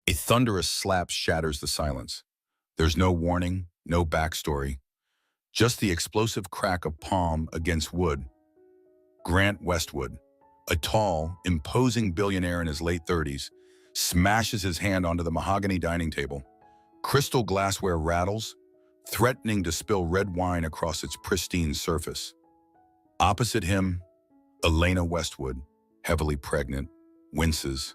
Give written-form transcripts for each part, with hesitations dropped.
A thunderous slap shatters the silence. There's no warning, no backstory, just the explosive crack of palm against wood. Grant Westwood, a tall, imposing billionaire in his late 30s, smashes his hand onto the mahogany dining table. Crystal glassware rattles, threatening to spill red wine across its pristine surface. Opposite him, Elena Westwood, heavily pregnant, winces,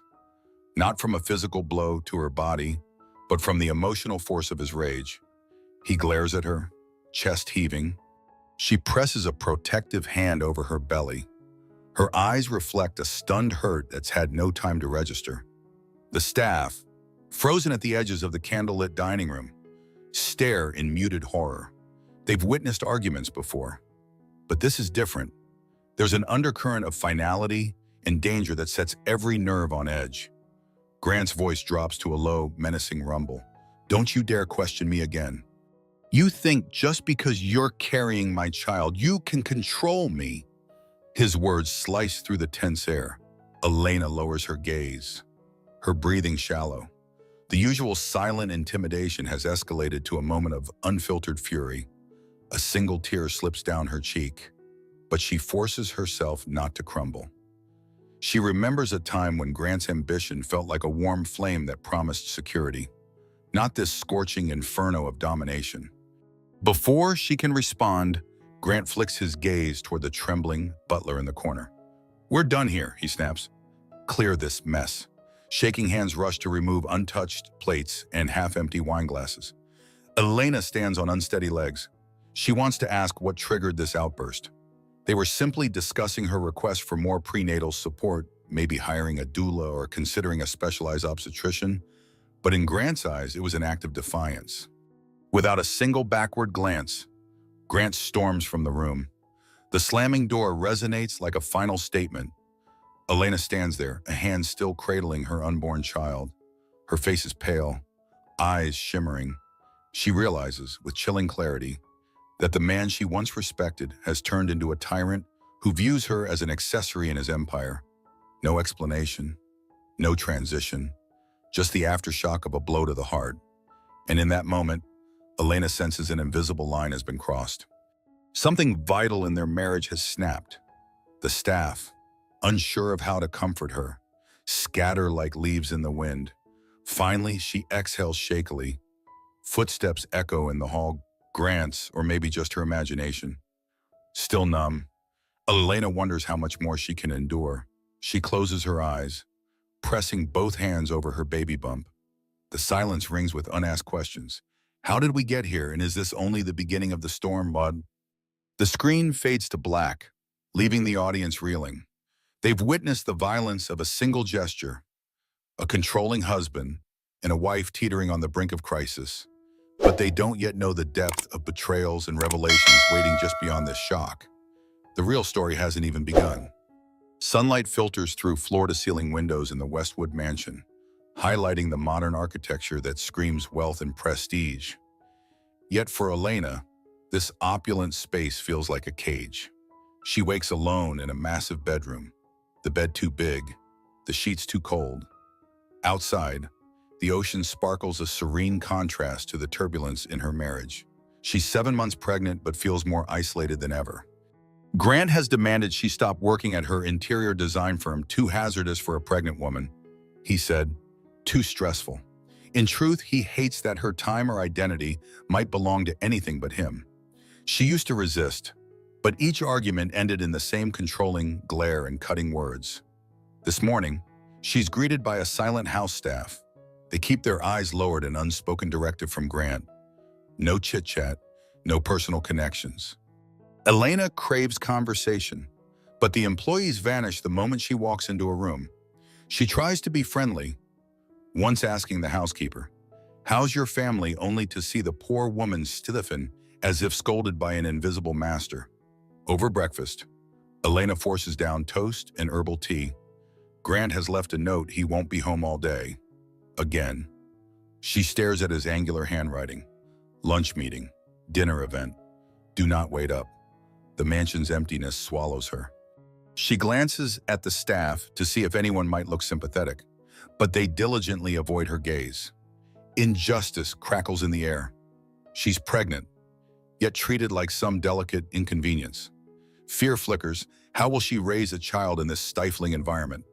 not from a physical blow to her body, but from the emotional force of his rage. He glares at her, chest heaving. She presses a protective hand over her belly. Her eyes reflect a stunned hurt that's had no time to register. The staff, frozen at the edges of the candlelit dining room, stare in muted horror. They've witnessed arguments before, but this is different. There's an undercurrent of finality and danger that sets every nerve on edge. Grant's voice drops to a low, menacing rumble. "Don't you dare question me again. You think just because you're carrying my child, you can control me." His words slice through the tense air. Elena lowers her gaze, her breathing shallow. The usual silent intimidation has escalated to a moment of unfiltered fury. A single tear slips down her cheek, but she forces herself not to crumble. She remembers a time when Grant's ambition felt like a warm flame that promised security, not this scorching inferno of domination. Before she can respond, Grant flicks his gaze toward the trembling butler in the corner. "We're done here," he snaps. "Clear this mess." Shaking hands rush to remove untouched plates and half-empty wine glasses. Elena stands on unsteady legs. She wants to ask what triggered this outburst. They were simply discussing her request for more prenatal support, maybe hiring a doula or considering a specialized obstetrician. But in Grant's eyes, it was an act of defiance. Without a single backward glance, Grant storms from the room. The slamming door resonates like a final statement. Elena stands there, a hand still cradling her unborn child. Her face is pale, eyes shimmering. She realizes, with chilling clarity, that the man she once respected has turned into a tyrant who views her as an accessory in his empire. No explanation, no transition, just the aftershock of a blow to the heart. And in that moment, Elena senses an invisible line has been crossed. Something vital in their marriage has snapped. The staff, unsure of how to comfort her, scatter like leaves in the wind. Finally, she exhales shakily. Footsteps echo in the hall. Grant's, or maybe just her imagination. Still numb, Elena wonders how much more she can endure. She closes her eyes, pressing both hands over her baby bump. The silence rings with unasked questions. How did we get here, and is this only the beginning of the storm, bud? The screen fades to black, leaving the audience reeling. They've witnessed the violence of a single gesture, a controlling husband, and a wife teetering on the brink of crisis. But they don't yet know the depth of betrayals and revelations waiting just beyond this shock. The real story hasn't even begun. Sunlight filters through floor-to-ceiling windows in the Westwood mansion, highlighting the modern architecture that screams wealth and prestige. Yet for Elena, this opulent space feels like a cage. She wakes alone in a massive bedroom, the bed too big, the sheets too cold. Outside, the ocean sparkles a serene contrast to the turbulence in her marriage. She's 7 months pregnant but feels more isolated than ever. Grant has demanded she stop working at her interior design firm, too hazardous for a pregnant woman. He said, too stressful. In truth, he hates that her time or identity might belong to anything but him. She used to resist, but each argument ended in the same controlling glare and cutting words. This morning, she's greeted by a silent house staff. They keep their eyes lowered, an unspoken directive from Grant. No chit-chat, no personal connections. Elena craves conversation, but the employees vanish the moment she walks into a room. She tries to be friendly, once asking the housekeeper, "How's your family?" only to see the poor woman stiffen as if scolded by an invisible master. Over breakfast, Elena forces down toast and herbal tea. Grant has left a note he won't be home all day. Again. She stares at his angular handwriting. Lunch meeting, dinner event, do not wait up. The mansion's emptiness swallows her. She glances at the staff to see if anyone might look sympathetic, but they diligently avoid her gaze. Injustice crackles in the air. She's pregnant, yet treated like some delicate inconvenience. Fear flickers. How will she raise a child in this stifling environment?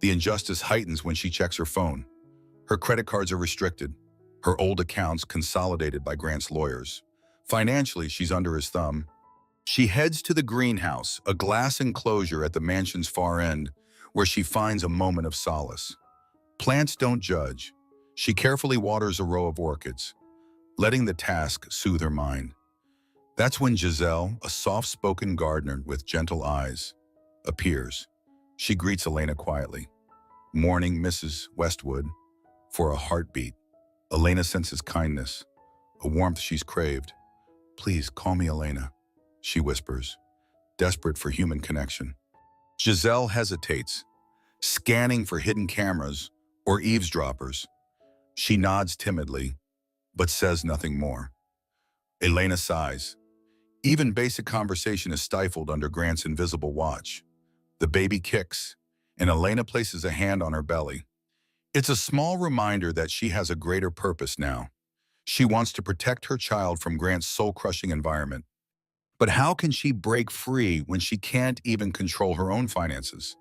The injustice heightens when she checks her phone. Her credit cards are restricted, her old accounts consolidated by Grant's lawyers. Financially, she's under his thumb. She heads to the greenhouse, a glass enclosure at the mansion's far end, where she finds a moment of solace. Plants don't judge. She carefully waters a row of orchids, letting the task soothe her mind. That's when Giselle, a soft-spoken gardener with gentle eyes, appears. She greets Elena quietly. "Morning, Mrs. Westwood." For a heartbeat, Elena senses kindness, a warmth she's craved. "Please call me Elena," she whispers, desperate for human connection. Giselle hesitates, scanning for hidden cameras or eavesdroppers. She nods timidly, but says nothing more. Elena sighs. Even basic conversation is stifled under Grant's invisible watch. The baby kicks, and Elena places a hand on her belly. It's a small reminder that she has a greater purpose now. She wants to protect her child from Grant's soul-crushing environment. But how can she break free when she can't even control her own finances?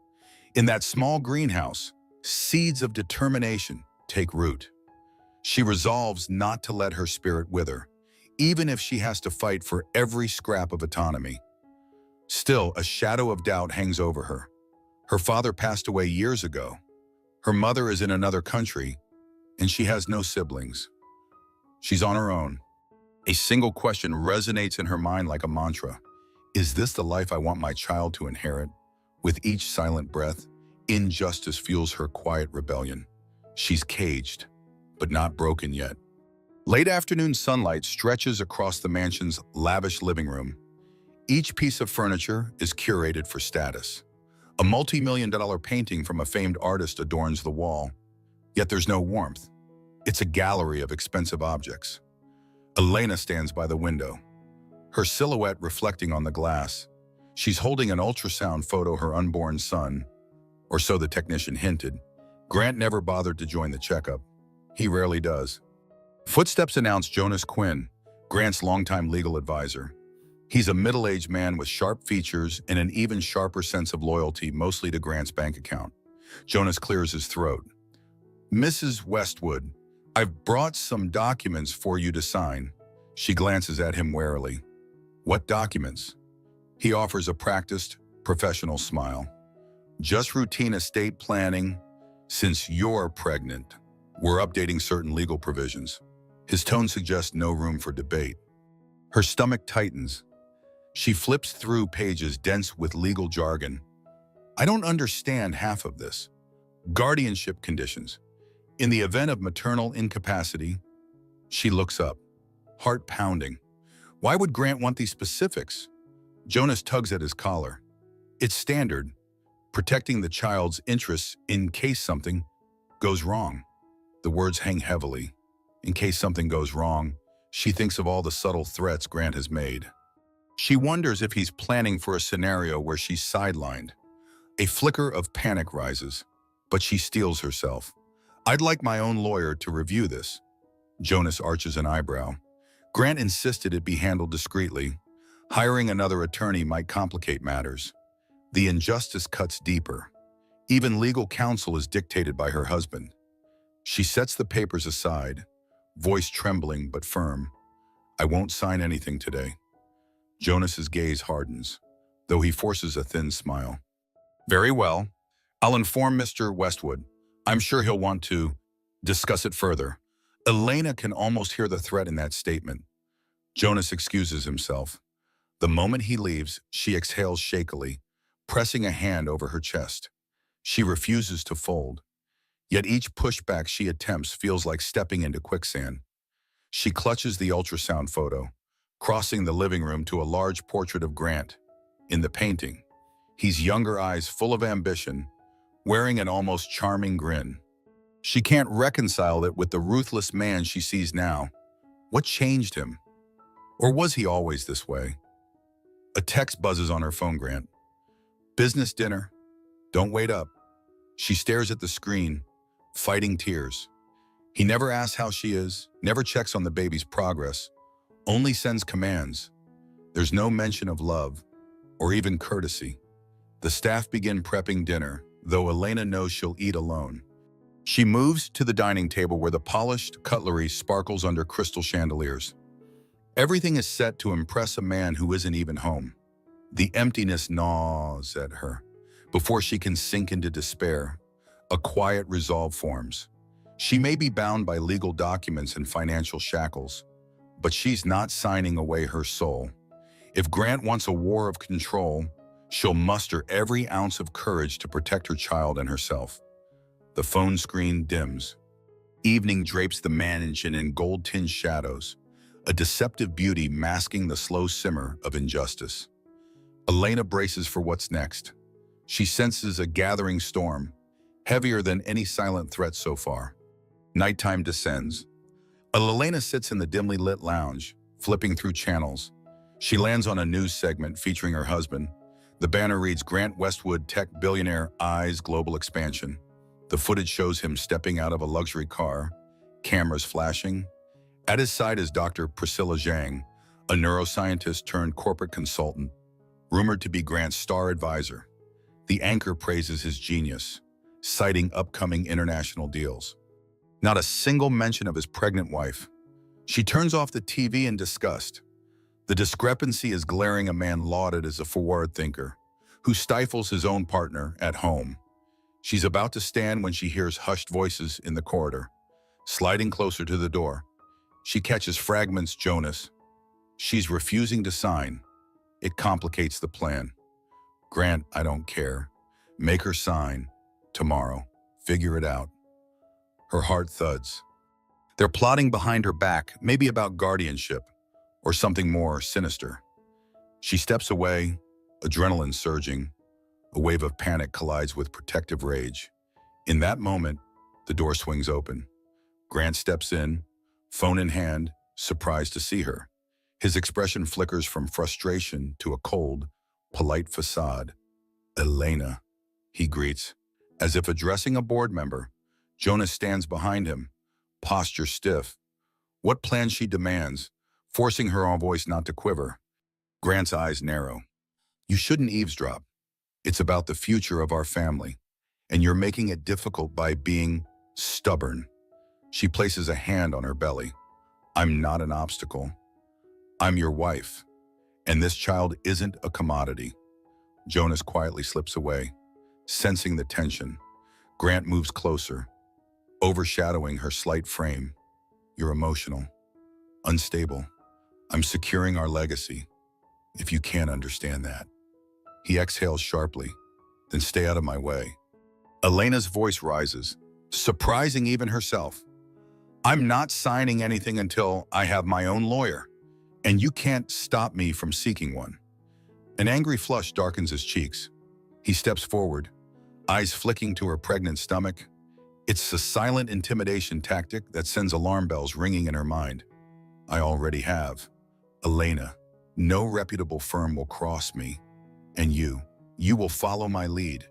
In that small greenhouse, seeds of determination take root. She resolves not to let her spirit wither, even if she has to fight for every scrap of autonomy. Still, a shadow of doubt hangs over her. Her father passed away years ago. Her mother is in another country, and she has no siblings. She's on her own. A single question resonates in her mind like a mantra. Is this the life I want my child to inherit? With each silent breath, injustice fuels her quiet rebellion. She's caged, but not broken yet. Late afternoon sunlight stretches across the mansion's lavish living room. Each piece of furniture is curated for status. A multi-million-dollar painting from a famed artist adorns the wall, yet there's no warmth. It's a gallery of expensive objects. Elena stands by the window, her silhouette reflecting on the glass. She's holding an ultrasound photo of her unborn son, or so the technician hinted. Grant never bothered to join the checkup. He rarely does. Footsteps announce Jonas Quinn, Grant's longtime legal advisor. He's a middle-aged man with sharp features and an even sharper sense of loyalty, mostly to Grant's bank account. Jonas clears his throat. "Mrs. Westwood, I've brought some documents for you to sign." She glances at him warily. "What documents?" He offers a practiced, professional smile. "Just routine estate planning. Since you're pregnant, we're updating certain legal provisions." His tone suggests no room for debate. Her stomach tightens. She flips through pages dense with legal jargon. "I don't understand half of this. Guardianship conditions. In the event of maternal incapacity." She looks up, heart pounding. Why would Grant want these specifics? Jonas tugs at his collar. It's standard, protecting the child's interests in case something goes wrong. The words hang heavily. In case something goes wrong, she thinks of all the subtle threats Grant has made. She wonders if he's planning for a scenario where she's sidelined. A flicker of panic rises, but she steels herself. "I'd like my own lawyer to review this." Jonas arches an eyebrow. Grant insisted it be handled discreetly. Hiring another attorney might complicate matters. The injustice cuts deeper. Even legal counsel is dictated by her husband. She sets the papers aside, voice trembling but firm. "I won't sign anything today." Jonas's gaze hardens, though he forces a thin smile. "Very well. I'll inform Mr. Westwood. I'm sure he'll want to discuss it further." Elena can almost hear the threat in that statement. Jonas excuses himself. The moment he leaves, she exhales shakily, pressing a hand over her chest. She refuses to fold. Yet each pushback she attempts feels like stepping into quicksand. She clutches the ultrasound photo, crossing the living room to a large portrait of Grant. In the painting, he's younger, eyes full of ambition, wearing an almost charming grin. She can't reconcile it with the ruthless man she sees now. What changed him? Or was he always this way? A text buzzes on her phone. "Grant. Business dinner. Don't wait up." She stares at the screen, fighting tears. He never asks how she is, never checks on the baby's progress, only sends commands. There's no mention of love or even courtesy. The staff begin prepping dinner, though Elena knows she'll eat alone. She moves to the dining table where the polished cutlery sparkles under crystal chandeliers. Everything is set to impress a man who isn't even home. The emptiness gnaws at her. Before she can sink into despair, a quiet resolve forms. She may be bound by legal documents and financial shackles, but she's not signing away her soul. If Grant wants a war of control, she'll muster every ounce of courage to protect her child and herself. The phone screen dims. Evening drapes the mansion in gold-tinged shadows, a deceptive beauty masking the slow simmer of injustice. Elena braces for what's next. She senses a gathering storm, heavier than any silent threat so far. Nighttime descends. Elena sits in the dimly lit lounge, flipping through channels. She lands on a news segment featuring her husband. The banner reads, "Grant Westwood, tech billionaire, eyes global expansion." The footage shows him stepping out of a luxury car, cameras flashing. At his side is Dr. Priscilla Zhang, a neuroscientist turned corporate consultant, rumored to be Grant's star advisor. The anchor praises his genius, citing upcoming international deals. Not a single mention of his pregnant wife. She turns off the TV in disgust. The discrepancy is glaring. A man lauded as a forward thinker, who stifles his own partner at home. She's about to stand when she hears hushed voices in the corridor. Sliding closer to the door, she catches fragments. Jonas. She's refusing to sign. It complicates the plan. "Grant, I don't care. Make her sign. Tomorrow. Figure it out." Her heart thuds. They're plotting behind her back, maybe about guardianship, or something more sinister. She steps away, adrenaline surging. A wave of panic collides with protective rage. In that moment, the door swings open. Grant steps in, phone in hand, surprised to see her. His expression flickers from frustration to a cold, polite facade. "Elena," he greets, as if addressing a board member. Jonas stands behind him, posture stiff. What plan she demands, forcing her own voice not to quiver. Grant's eyes narrow. "You shouldn't eavesdrop. It's about the future of our family, and you're making it difficult by being stubborn." She places a hand on her belly. "I'm not an obstacle. I'm your wife, and this child isn't a commodity." Jonas quietly slips away, sensing the tension. Grant moves closer, overshadowing her slight frame. "You're emotional, unstable. I'm securing our legacy, if you can't understand that." He exhales sharply, "Then stay out of my way." Elena's voice rises, surprising even herself. "I'm not signing anything until I have my own lawyer, and you can't stop me from seeking one." An angry flush darkens his cheeks. He steps forward, eyes flicking to her pregnant stomach. It's a silent intimidation tactic that sends alarm bells ringing in her mind. "I already have. Elena, no reputable firm will cross me. And you will follow my lead."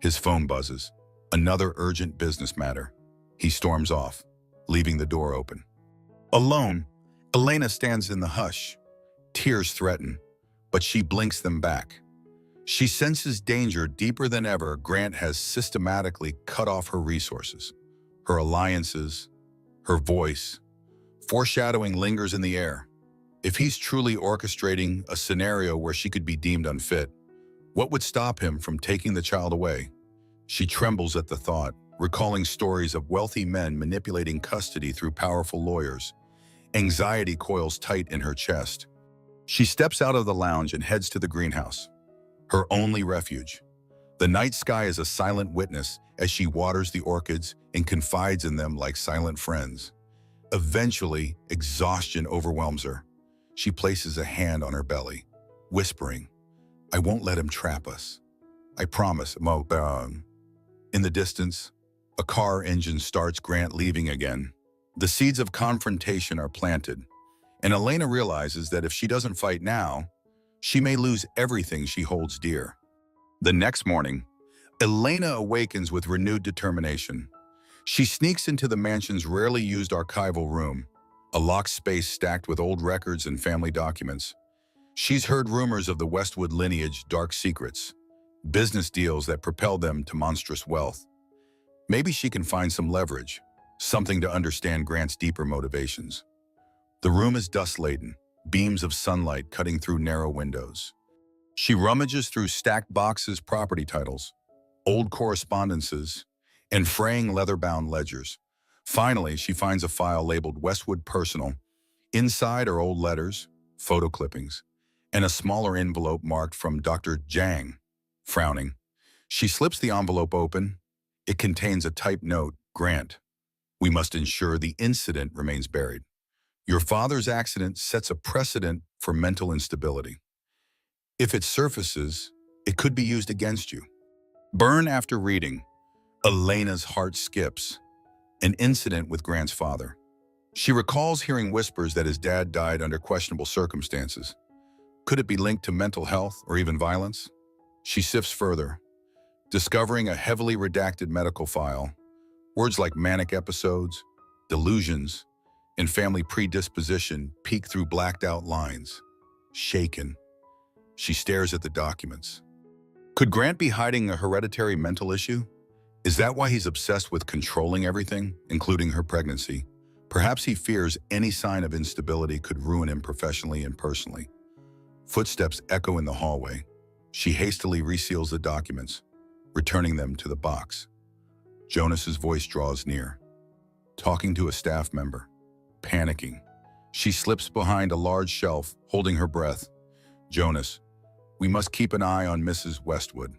His phone buzzes. Another urgent business matter. He storms off, leaving the door open. Alone, Elena stands in the hush. Tears threaten, but she blinks them back. She senses danger deeper than ever. Grant has systematically cut off her resources, her alliances, her voice. Foreshadowing lingers in the air. If he's truly orchestrating a scenario where she could be deemed unfit, what would stop him from taking the child away? She trembles at the thought, recalling stories of wealthy men manipulating custody through powerful lawyers. Anxiety coils tight in her chest. She steps out of the lounge and heads to the greenhouse, her only refuge. The night sky is a silent witness as she waters the orchids and confides in them like silent friends. Eventually, exhaustion overwhelms her. She places a hand on her belly, whispering, "I won't let him trap us. I promise." In the distance, a car engine starts. Grant leaving again. The seeds of confrontation are planted, and Elena realizes that if she doesn't fight now, she may lose everything she holds dear. The next morning, Elena awakens with renewed determination. She sneaks into the mansion's rarely used archival room, a locked space stacked with old records and family documents. She's heard rumors of the Westwood lineage, dark secrets, business deals that propelled them to monstrous wealth. Maybe she can find some leverage, something to understand Grant's deeper motivations. The room is dust-laden, beams of sunlight cutting through narrow windows. She rummages through stacked boxes, property titles, old correspondences, and fraying leather-bound ledgers. Finally, she finds a file labeled Westwood Personal. Inside are old letters, photo clippings, and a smaller envelope marked from Dr. Zhang. Frowning, she slips the envelope open. It contains a typed note. Grant, we must ensure the incident remains buried. Your father's accident sets a precedent for mental instability. If it surfaces, it could be used against you. Burn after reading. Elena's heart skips. An incident with Grant's father. She recalls hearing whispers that his dad died under questionable circumstances. Could it be linked to mental health or even violence? She sifts further, discovering a heavily redacted medical file. Words like manic episodes, delusions, and family predisposition peek through blacked-out lines. Shaken, she stares at the documents. Could Grant be hiding a hereditary mental issue? Is that why he's obsessed with controlling everything, including her pregnancy? Perhaps he fears any sign of instability could ruin him professionally and personally. Footsteps echo in the hallway. She hastily reseals the documents, returning them to the box. Jonas's voice draws near, talking to a staff member. Panicking, she slips behind a large shelf, holding her breath. Jonas, we must keep an eye on Mrs. Westwood.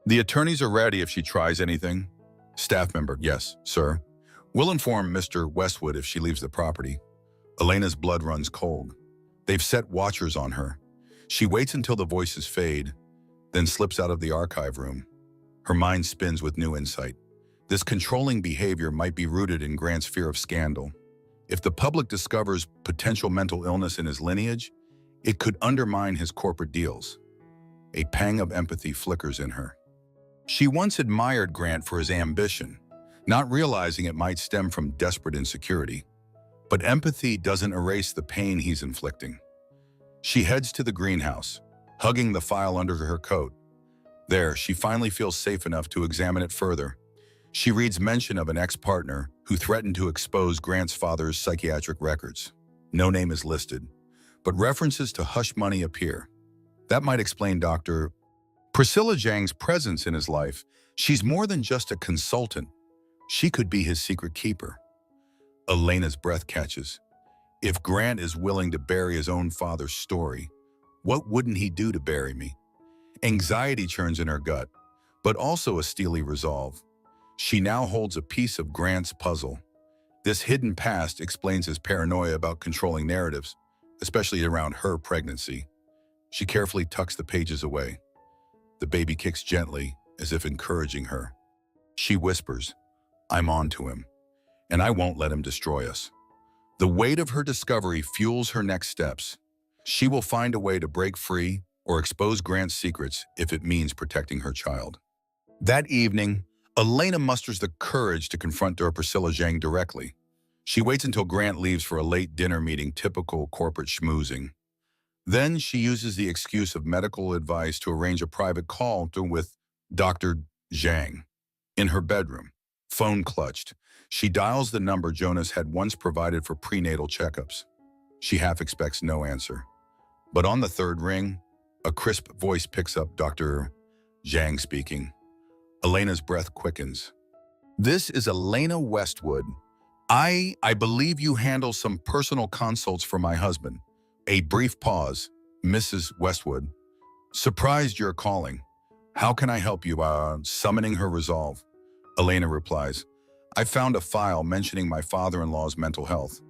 The attorneys are ready if she tries anything. Staff member, yes, sir. We'll inform Mr. Westwood if she leaves the property. Elena's blood runs cold. They've set watchers on her. She waits until the voices fade, then slips out of the archive room. Her mind spins with new insight. This controlling behavior might be rooted in Grant's fear of scandal. If the public discovers potential mental illness in his lineage, it could undermine his corporate deals. A pang of empathy flickers in her. She once admired Grant for his ambition, not realizing it might stem from desperate insecurity. But empathy doesn't erase the pain he's inflicting. She heads to the greenhouse, hugging the file under her coat. There, she finally feels safe enough to examine it further. She reads mention of an ex-partner who threatened to expose Grant's father's psychiatric records. No name is listed, but references to hush money appear. That might explain Dr. Priscilla Zhang's presence in his life. She's more than just a consultant. She could be his secret keeper. Elena's breath catches. If Grant is willing to bury his own father's story, what wouldn't he do to bury me? Anxiety churns in her gut, but also a steely resolve. She now holds a piece of Grant's puzzle. This hidden past explains his paranoia about controlling narratives, especially around her pregnancy. She carefully tucks the pages away. The baby kicks gently, as if encouraging her. She whispers, "I'm on to him, and I won't let him destroy us." The weight of her discovery fuels her next steps. She will find a way to break free or expose Grant's secrets if it means protecting her child. That evening, Elena musters the courage to confront Dr. Priscilla Zhang directly. She waits until Grant leaves for a late dinner meeting, typical corporate schmoozing. Then she uses the excuse of medical advice to arrange a private call with Dr. Zhang. In her bedroom, phone clutched, she dials the number Jonas had once provided for prenatal checkups. She half expects no answer. But on the third ring, a crisp voice picks up. Dr. Zhang speaking. Elena's breath quickens. "This is Elena Westwood. I believe you handle some personal consults for my husband." A brief pause. "Mrs. Westwood, surprised you're calling. How can I help you?" Summoning her resolve. Elena replies, "I found a file mentioning my father-in-law's mental health.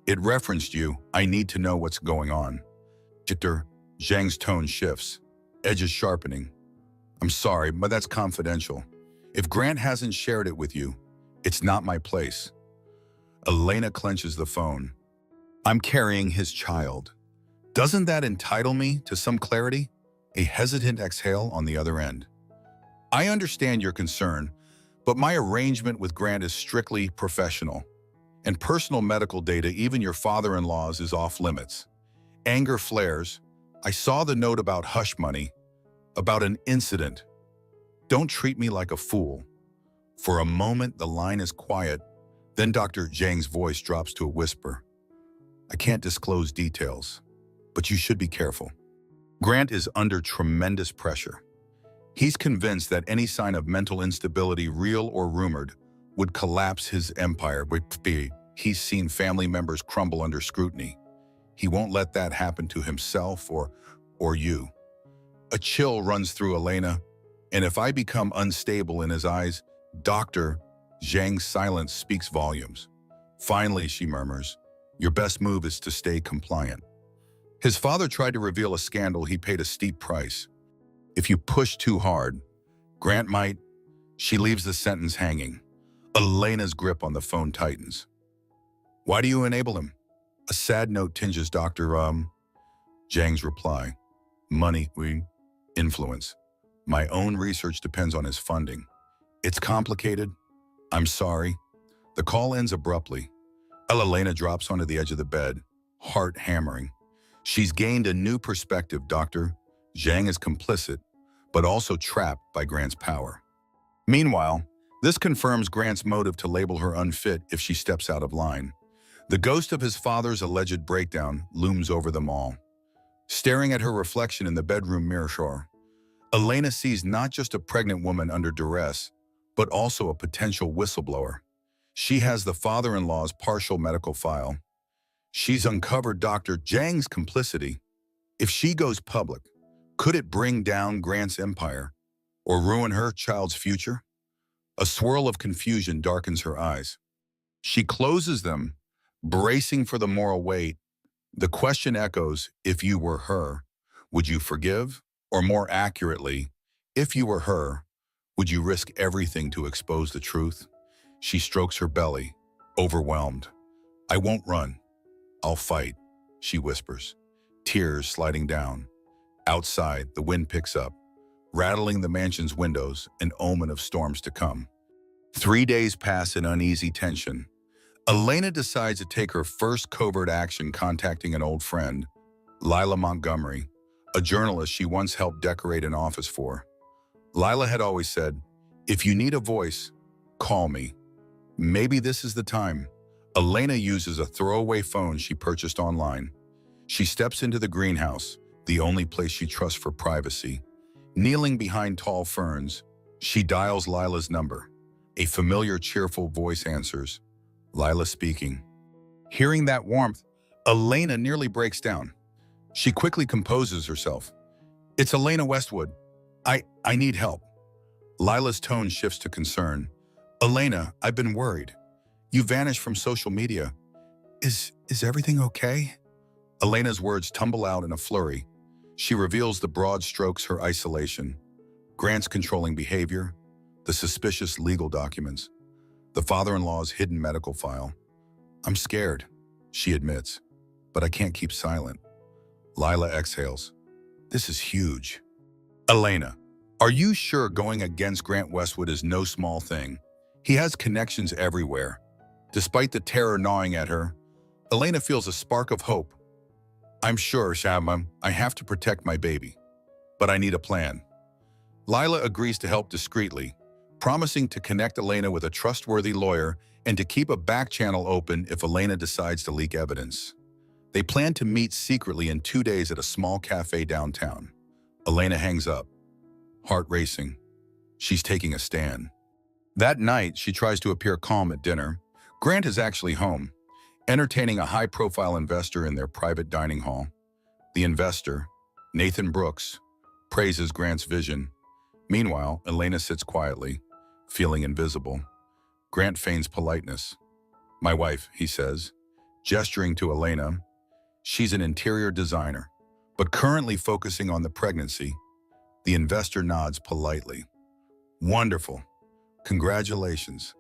It referenced you. I need to know what's going on." Dr. Zhang's tone shifts, edges sharpening. "I'm sorry, but that's confidential. If Grant hasn't shared it with you, it's not my place." Elena clenches the phone. "I'm carrying his child. Doesn't that entitle me to some clarity?" A hesitant exhale on the other end. "I understand your concern, But my arrangement with Grant is strictly professional. And personal medical data, even your father-in-law's, is off limits. Anger flares. I saw the note about hush money, about an incident. Don't treat me like a fool. For a moment, the line is quiet. Then Dr. Zhang's voice drops to a whisper. I can't disclose details, but you should be careful. Grant is under tremendous pressure. He's convinced that any sign of mental instability, real or rumored, would collapse his empire. He's seen family members crumble under scrutiny. He won't let that happen to himself or you. A chill runs through Elena, and if I become unstable in his eyes, Dr. Zhang's silence speaks volumes. Finally, she murmurs, your best move is to stay compliant. His father tried to reveal a scandal. He paid a steep price. If you push too hard, Grant might. She leaves the sentence hanging. Elena's grip on the phone tightens. Why do you enable him? A sad note tinges Dr. Zhang's reply. Money, influence. My own research depends on his funding. It's complicated. I'm sorry. The call ends abruptly. Elena drops onto the edge of the bed, heart hammering. She's gained a new perspective. Dr. Zhang is complicit, but also trapped by Grant's power. Meanwhile, this confirms Grant's motive to label her unfit if she steps out of line. The ghost of his father's alleged breakdown looms over them all. Staring at her reflection in the bedroom mirror, Elena sees not just a pregnant woman under duress, but also a potential whistleblower. She has the father-in-law's partial medical file. She's uncovered Dr. Zhang's complicity. If she goes public, could it bring down Grant's empire or ruin her child's future? A swirl of confusion darkens her eyes. She closes them, bracing for the moral weight. The question echoes, if you were her, would you forgive? Or more accurately, if you were her, would you risk everything to expose the truth? She strokes her belly, overwhelmed. I won't run. I'll fight, she whispers, tears sliding down. Outside, the wind picks up, rattling the mansion's windows, an omen of storms to come. 3 days pass in uneasy tension. Elena decides to take her first covert action, contacting an old friend, Lila Montgomery, a journalist she once helped decorate an office for. Lila had always said, if you need a voice, call me. Maybe this is the time. Elena uses a throwaway phone she purchased online. She steps into the greenhouse, the only place she trusts for privacy. Kneeling behind tall ferns, she dials Lila's number. A familiar, cheerful voice answers. Lila speaking. Hearing that warmth, Elena nearly breaks down. She quickly composes herself. It's Elena Westwood. I need help. Lila's tone shifts to concern. Elena, I've been worried. You vanished from social media. Is everything okay? Elena's words tumble out in a flurry. She reveals the broad strokes, her isolation, Grant's controlling behavior, the suspicious legal documents, the father-in-law's hidden medical file. I'm scared, she admits, but I can't keep silent. Lila exhales. This is huge. Elena, are you sure going against Grant Westwood is no small thing? He has connections everywhere. Despite the terror gnawing at her, Elena feels a spark of hope. I'm sure, Shabam, I have to protect my baby, but I need a plan. Lila agrees to help discreetly, promising to connect Elena with a trustworthy lawyer and to keep a back channel open if Elena decides to leak evidence. They plan to meet secretly in 2 days at a small cafe downtown. Elena hangs up, heart racing. She's taking a stand. That night, she tries to appear calm at dinner. Grant is actually home, entertaining a high-profile investor in their private dining hall. The investor, Nathan Brooks, praises Grant's vision. Meanwhile, Elena sits quietly, feeling invisible. Grant feigns politeness. My wife, he says, gesturing to Elena. She's an interior designer, but currently focusing on the pregnancy. The investor nods politely. Wonderful. Congratulations.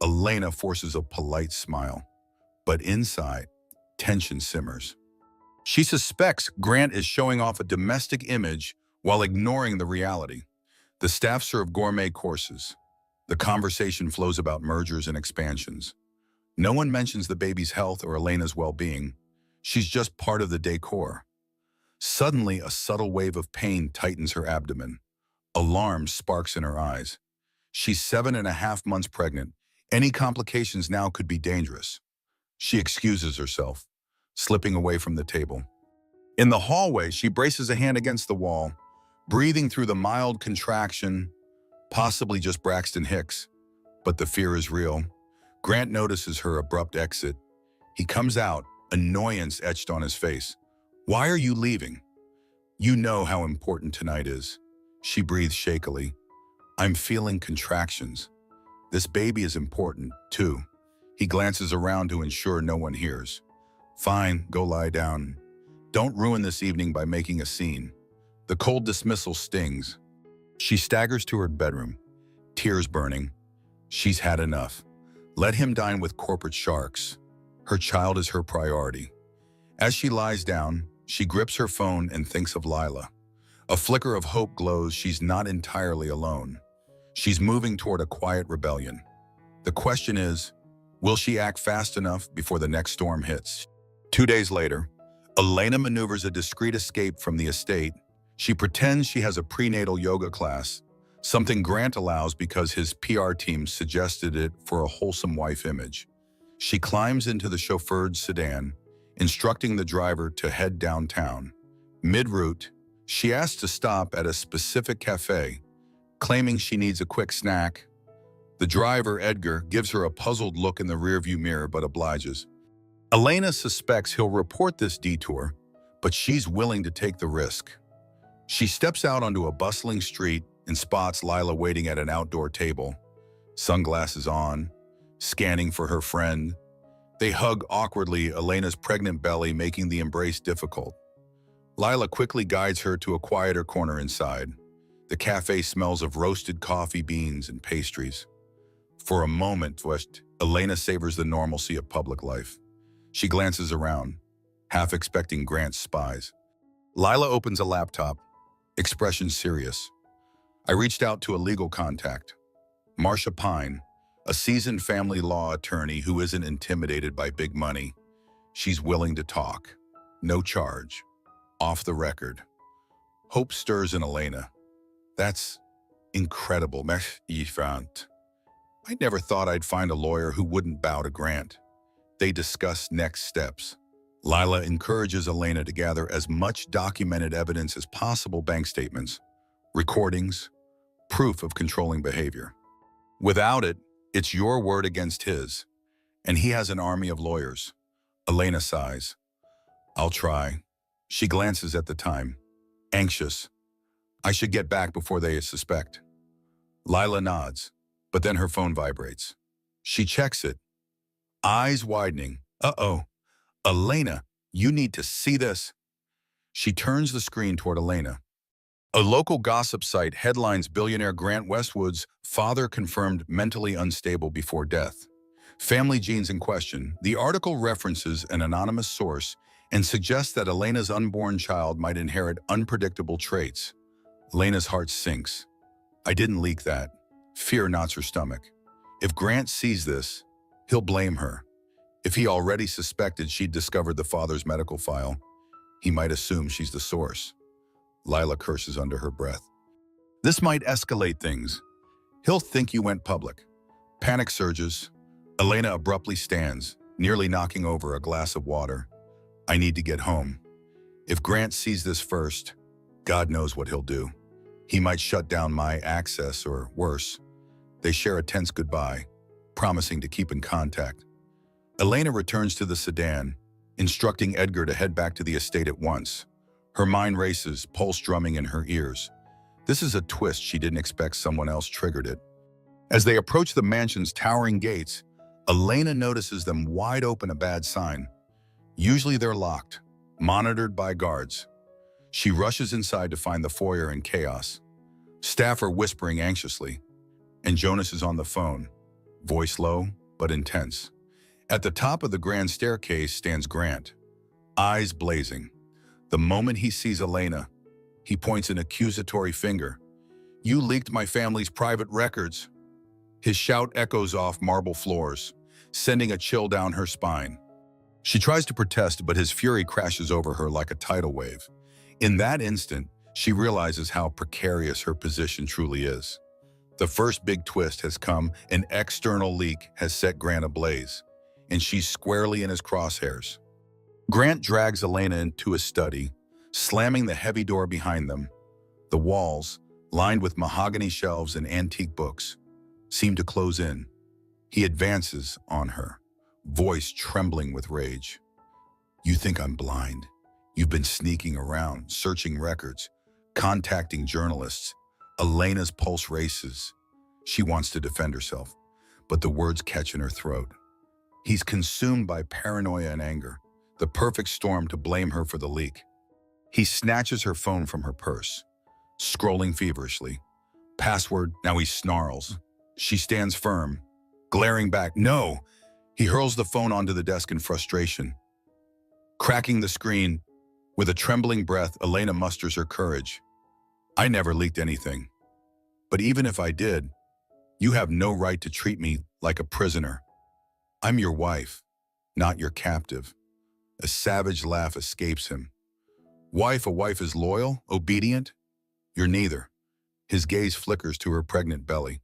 Elena forces a polite smile, but inside, tension simmers. She suspects Grant is showing off a domestic image while ignoring the reality. The staff serve gourmet courses, The conversation flows about mergers and expansions. No one mentions the baby's health or Elena's well-being. She's just part of the decor. Suddenly, a subtle wave of pain tightens her abdomen. Alarm sparks in her eyes. She's 7.5 months pregnant. Any complications now could be dangerous. She excuses herself, slipping away from the table. In the hallway, she braces a hand against the wall, breathing through the mild contraction, possibly just Braxton Hicks. But the fear is real. Grant notices her abrupt exit. He comes out, annoyance etched on his face. "Why are you leaving? You know how important tonight is." She breathes shakily. "I'm feeling contractions. This baby is important, too." He glances around to ensure no one hears. "Fine, go lie down. Don't ruin this evening by making a scene." The cold dismissal stings. She staggers to her bedroom, tears burning. She's had enough. Let him dine with corporate sharks. Her child is her priority. As she lies down, she grips her phone and thinks of Lila. A flicker of hope glows. She's not entirely alone. She's moving toward a quiet rebellion. The question is, will she act fast enough before the next storm hits? 2 days later, Elena maneuvers a discreet escape from the estate. She pretends she has a prenatal yoga class, something Grant allows because his PR team suggested it for a wholesome wife image. She climbs into the chauffeured sedan, instructing the driver to head downtown. Mid-route, she asks to stop at a specific cafe, claiming she needs a quick snack. The driver, Edgar, gives her a puzzled look in the rearview mirror but obliges. Elena suspects he'll report this detour, but she's willing to take the risk. She steps out onto a bustling street and spots Lila waiting at an outdoor table, sunglasses on, scanning for her friend. They hug awkwardly, Elena's pregnant belly making the embrace difficult. Lila quickly guides her to a quieter corner inside. The cafe smells of roasted coffee beans and pastries. For a moment, Elena savors the normalcy of public life. She glances around, half expecting Grant's spies. Lila opens a laptop, expression serious. "I reached out to a legal contact, Marcia Pine, a seasoned family law attorney who isn't intimidated by big money. She's willing to talk. No charge. Off the record." Hope stirs in Elena. "That's incredible. I never thought I'd find a lawyer who wouldn't bow to Grant." They discuss next steps. Lila encourages Elena to gather as much documented evidence as possible: bank statements, recordings, proof of controlling behavior. Without it, it's your word against his, and he has an army of lawyers. Elena sighs. "I'll try." She glances at the time, anxious. "I should get back before they suspect." Lila nods, but then her phone vibrates. She checks it, eyes widening. "Uh-oh. Elena, you need to see this." She turns the screen toward Elena. A local gossip site headlines billionaire Grant Westwood's father confirmed mentally unstable before death. Family genes in question. The article references an anonymous source and suggests that Elena's unborn child might inherit unpredictable traits. Elena's heart sinks. "I didn't leak that." Fear knots her stomach. If Grant sees this, he'll blame her. If he already suspected she'd discovered the father's medical file, he might assume she's the source. Lila curses under her breath. "This might escalate things. He'll think you went public." Panic surges. Elena abruptly stands, nearly knocking over a glass of water. "I need to get home. If Grant sees this first, God knows what he'll do. He might shut down my access or worse." They share a tense goodbye, promising to keep in contact. Elena returns to the sedan, instructing Edgar to head back to the estate at once. Her mind races, pulse drumming in her ears. This is a twist she didn't expect. Someone else triggered it. As they approach the mansion's towering gates, Elena notices them wide open, a bad sign. Usually they're locked, monitored by guards. She rushes inside to find the foyer in chaos. Staff are whispering anxiously, and Jonas is on the phone, voice low but intense. At the top of the grand staircase stands Grant, eyes blazing. The moment he sees Elena, he points an accusatory finger. "You leaked my family's private records." His shout echoes off marble floors, sending a chill down her spine. She tries to protest, but his fury crashes over her like a tidal wave. In that instant, she realizes how precarious her position truly is. The first big twist has come. An external leak has set Grant ablaze, and she's squarely in his crosshairs. Grant drags Elena into his study, slamming the heavy door behind them. The walls, lined with mahogany shelves and antique books, seem to close in. He advances on her, voice trembling with rage. "You think I'm blind? You've been sneaking around, searching records, contacting journalists." Elena's pulse races. She wants to defend herself, but the words catch in her throat. He's consumed by paranoia and anger, the perfect storm to blame her for the leak. He snatches her phone from her purse, scrolling feverishly. Password, now he snarls. She stands firm, glaring back. "No!" He hurls the phone onto the desk in frustration. Cracking the screen, with a trembling breath, Elena musters her courage. "I never leaked anything. But even if I did, you have no right to treat me like a prisoner. I'm your wife, not your captive." A savage laugh escapes him. A wife is loyal, obedient? You're neither." His gaze flickers to her pregnant belly.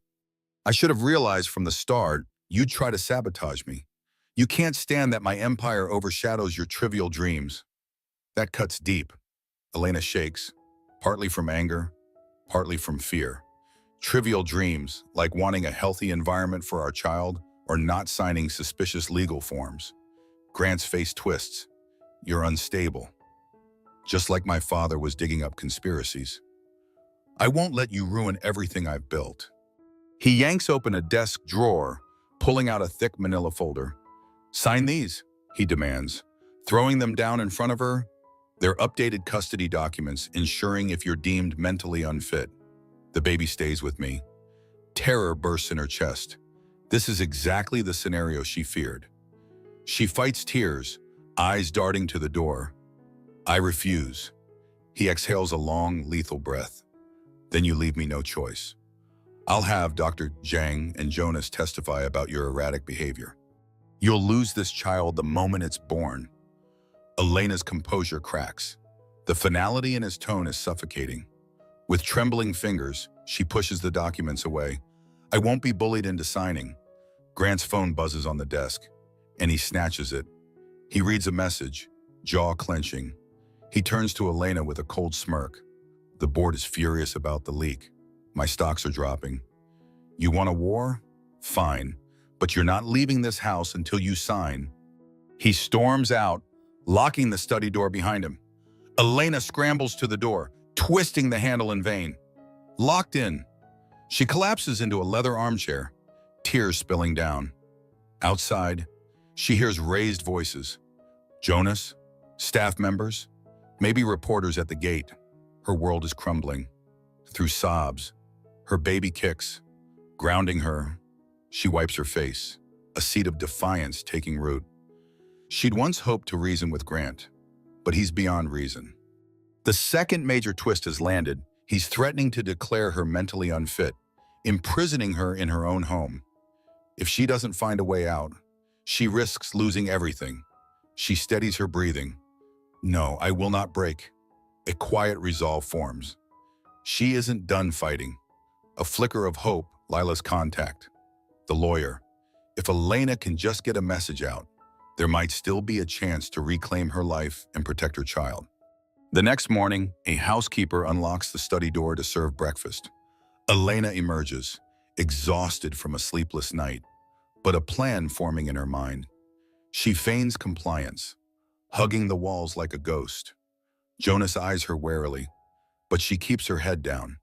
"I should have realized from the start you'd try to sabotage me. You can't stand that my empire overshadows your trivial dreams." That cuts deep. Elena shakes, partly from anger, partly from fear. Trivial dreams, like wanting a healthy environment for our child or not signing suspicious legal forms. Grant's face twists. "You're unstable. Just like my father was digging up conspiracies. I won't let you ruin everything I've built." He yanks open a desk drawer, pulling out a thick manila folder. "Sign these," he demands, throwing them down in front of her. They're updated custody documents, ensuring if you're deemed mentally unfit. "The baby stays with me." Terror bursts in her chest. This is exactly the scenario she feared. She fights tears, eyes darting to the door. "I refuse." He exhales a long, lethal breath. "Then you leave me no choice. I'll have Dr. Zhang and Jonas testify about your erratic behavior. You'll lose this child the moment it's born." Elena's composure cracks. The finality in his tone is suffocating. With trembling fingers, she pushes the documents away. "I won't be bullied into signing." Grant's phone buzzes on the desk, and he snatches it. He reads a message, jaw clenching. He turns to Elena with a cold smirk. "The board is furious about the leak. My stocks are dropping. You want a war? Fine, but you're not leaving this house until you sign." He storms out, locking the study door behind him. Elena scrambles to the door, twisting the handle in vain. Locked in, she collapses into a leather armchair, tears spilling down. Outside, she hears raised voices. Jonas, staff members, maybe reporters at the gate. Her world is crumbling. Through sobs, her baby kicks, grounding her. She wipes her face, a seed of defiance taking root. She'd once hoped to reason with Grant, but he's beyond reason. The second major twist has landed. He's threatening to declare her mentally unfit, imprisoning her in her own home. If she doesn't find a way out, she risks losing everything. She steadies her breathing. No, I will not break. A quiet resolve forms. She isn't done fighting. A flicker of hope, Lila's contact. The lawyer. If Elena can just get a message out, there might still be a chance to reclaim her life and protect her child. The next morning, a housekeeper unlocks the study door to serve breakfast. Elena emerges, exhausted from a sleepless night, but a plan forming in her mind. She feigns compliance, hugging the walls like a ghost. Jonas eyes her warily, but she keeps her head down.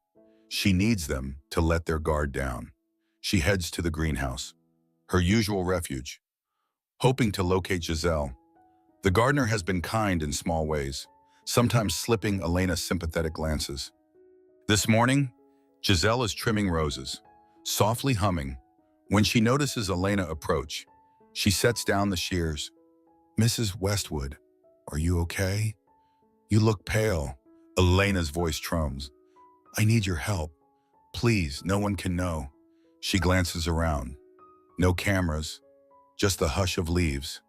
She needs them to let their guard down. She heads to the greenhouse, her usual refuge, hoping to locate Giselle. The gardener has been kind in small ways, sometimes slipping Elena sympathetic glances. This morning, Giselle is trimming roses, softly humming. When she notices Elena approach, she sets down the shears. "Mrs. Westwood, are you okay? You look pale." Elena's voice troms. "I need your help. Please, no one can know." She glances around. No cameras, just the hush of leaves.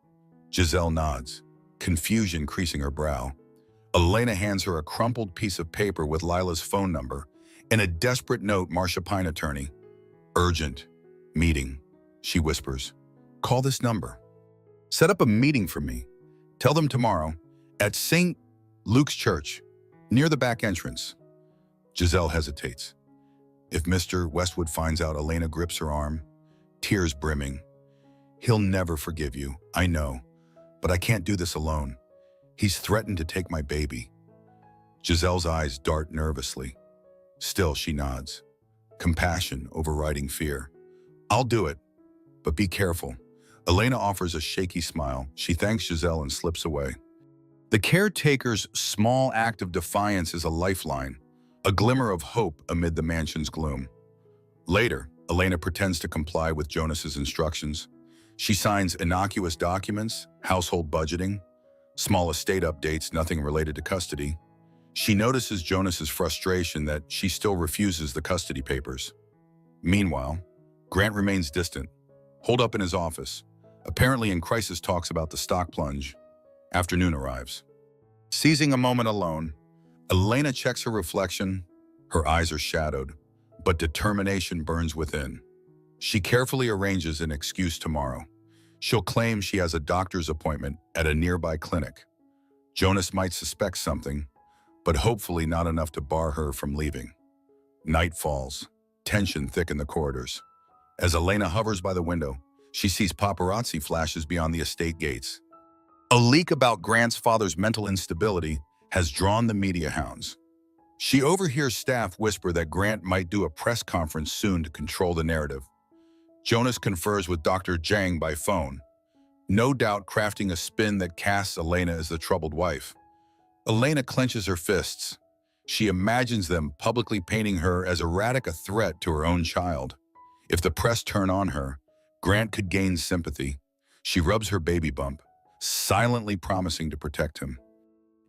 Giselle nods, confusion creasing her brow. Elena hands her a crumpled piece of paper with Lila's phone number and a desperate note, Marcia Pine, attorney. Urgent. Meeting, she whispers. Call this number. Set up a meeting for me. Tell them tomorrow at St. Luke's Church, near the back entrance. Giselle hesitates. If Mr. Westwood finds out, Elena grips her arm, tears brimming. He'll never forgive you, I know, but I can't do this alone. He's threatened to take my baby. Giselle's eyes dart nervously. Still, she nods. Compassion overriding fear. I'll do it, but be careful. Elena offers a shaky smile. She thanks Giselle and slips away. The caretaker's small act of defiance is a lifeline, a glimmer of hope amid the mansion's gloom. Later, Elena pretends to comply with Jonas's instructions. She signs innocuous documents, household budgeting, small estate updates, nothing related to custody. She notices Jonas's frustration that she still refuses the custody papers. Meanwhile, Grant remains distant, holed up in his office, apparently in crisis talks about the stock plunge. Afternoon arrives. Seizing a moment alone, Elena checks her reflection. Her eyes are shadowed, but determination burns within. She carefully arranges an excuse tomorrow. She'll claim she has a doctor's appointment at a nearby clinic. Jonas might suspect something, but hopefully not enough to bar her from leaving. Night falls, tension thick in the corridors. As Elena hovers by the window, she sees paparazzi flashes beyond the estate gates. A leak about Grant's father's mental instability has drawn the media hounds. She overhears staff whisper that Grant might do a press conference soon to control the narrative. Jonas confers with Dr. Zhang by phone, no doubt crafting a spin that casts Elena as the troubled wife. Elena clenches her fists. She imagines them publicly painting her as erratic, a threat to her own child. If the press turn on her, Grant could gain sympathy. She rubs her baby bump, silently promising to protect him.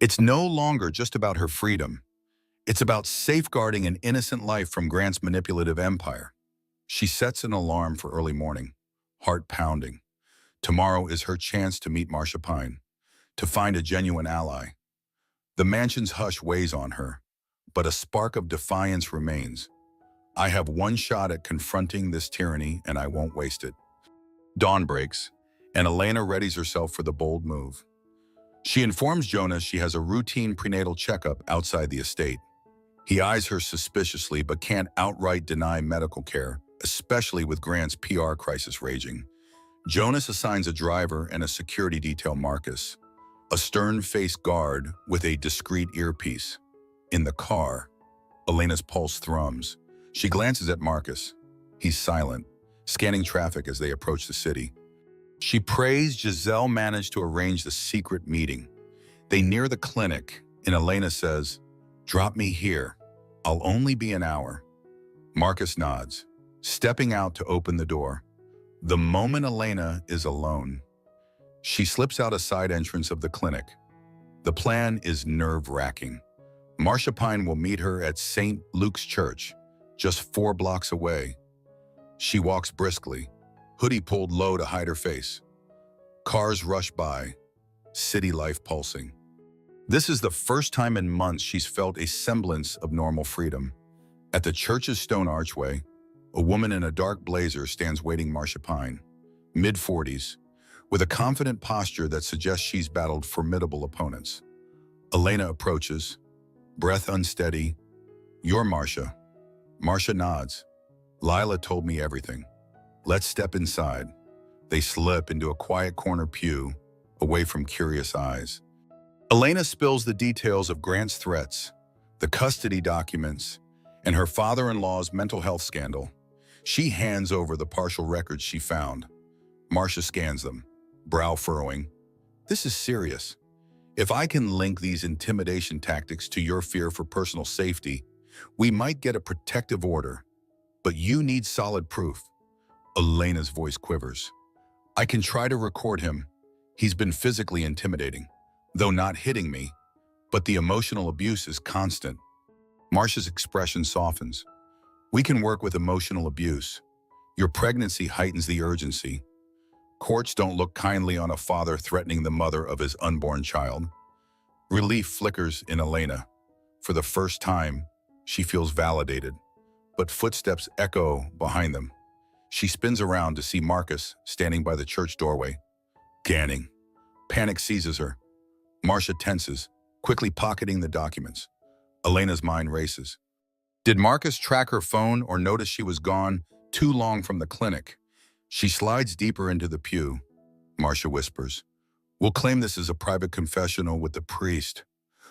It's no longer just about her freedom. It's about safeguarding an innocent life from Grant's manipulative empire. She sets an alarm for early morning, heart pounding. Tomorrow is her chance to meet Marcia Pine, to find a genuine ally. The mansion's hush weighs on her, but a spark of defiance remains. I have one shot at confronting this tyranny, and I won't waste it. Dawn breaks, and Elena readies herself for the bold move. She informs Jonas she has a routine prenatal checkup outside the estate. He eyes her suspiciously but can't outright deny medical care, especially with Grant's PR crisis raging. Jonas assigns a driver and a security detail, Marcus, a stern-faced guard with a discreet earpiece. In the car, Elena's pulse thrums. She glances at Marcus. He's silent, scanning traffic as they approach the city. She prays Giselle managed to arrange the secret meeting. They near the clinic, and Elena says, "Drop me here. I'll only be an hour." Marcus nods, stepping out to open the door. The moment Elena is alone, she slips out a side entrance of the clinic. The plan is nerve-wracking. Marcia Pine will meet her at St. Luke's Church, just 4 blocks away. She walks briskly, hoodie pulled low to hide her face. Cars rush by, city life pulsing. This is the first time in months she's felt a semblance of normal freedom. At the church's stone archway, a woman in a dark blazer stands waiting Marcia Pine, mid-40s, with a confident posture that suggests she's battled formidable opponents. Elena approaches, breath unsteady. "You're Marcia." Marcia nods. "Lila told me everything. Let's step inside." They slip into a quiet corner pew, away from curious eyes. Elena spills the details of Grant's threats, the custody documents, and her father-in-law's mental health scandal. She hands over the partial records she found. Marcia scans them, brow furrowing. "This is serious. If I can link these intimidation tactics to your fear for personal safety, we might get a protective order. But you need solid proof." Elena's voice quivers. "I can try to record him. He's been physically intimidating, though not hitting me, but the emotional abuse is constant." Marcia's expression softens. "We can work with emotional abuse. Your pregnancy heightens the urgency. Courts don't look kindly on a father threatening the mother of his unborn child. Relief flickers in Elena. For the first time, she feels validated, but footsteps echo behind them. She spins around to see Marcus standing by the church doorway, ganning. Panic seizes her. Marcia tenses, quickly pocketing the documents. Elena's mind races. Did Marcus track her phone or notice she was gone too long from the clinic? She slides deeper into the pew. Marcia whispers, "We'll claim this as a private confessional with the priest.